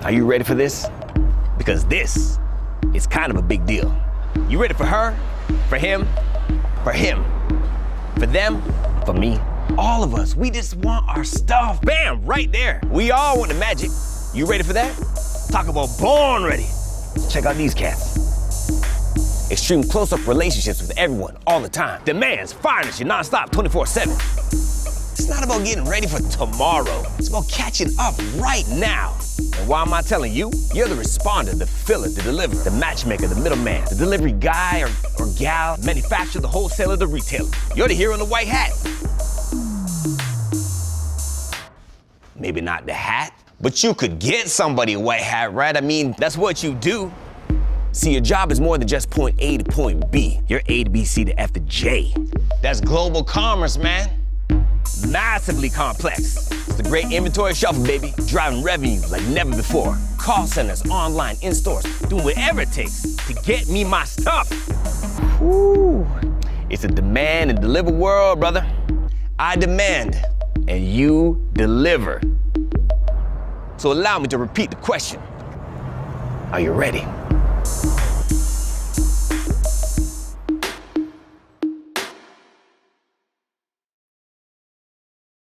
Are you ready for this? Because this is kind of a big deal. You ready for her? For him? For him? For them? For me? All of us, we just want our stuff. Bam, right there. We all want the magic. You ready for that? Talk about born ready. Check out these cats. Extreme close-up relationships with everyone all the time. Demands, fireness, you nonstop, 24/7. It's not about getting ready for tomorrow. It's about catching up right now. And why am I telling you? You're the responder, the filler, the deliverer, the matchmaker, the middleman, the delivery guy or gal, manufacturer, the wholesaler, the retailer. You're the hero in the white hat. Maybe not the hat, but you could get somebody a white hat, right? I mean, that's what you do. See, your job is more than just point A to point B. You're A to B, C to F to J. That's global commerce, man. Massively complex. It's the great inventory shuffle, baby. Driving revenue like never before. Call centers, online, in stores, doing whatever it takes to get me my stuff. Woo. It's a demand and deliver world, brother. I demand, and you deliver. So allow me to repeat the question. Are you ready?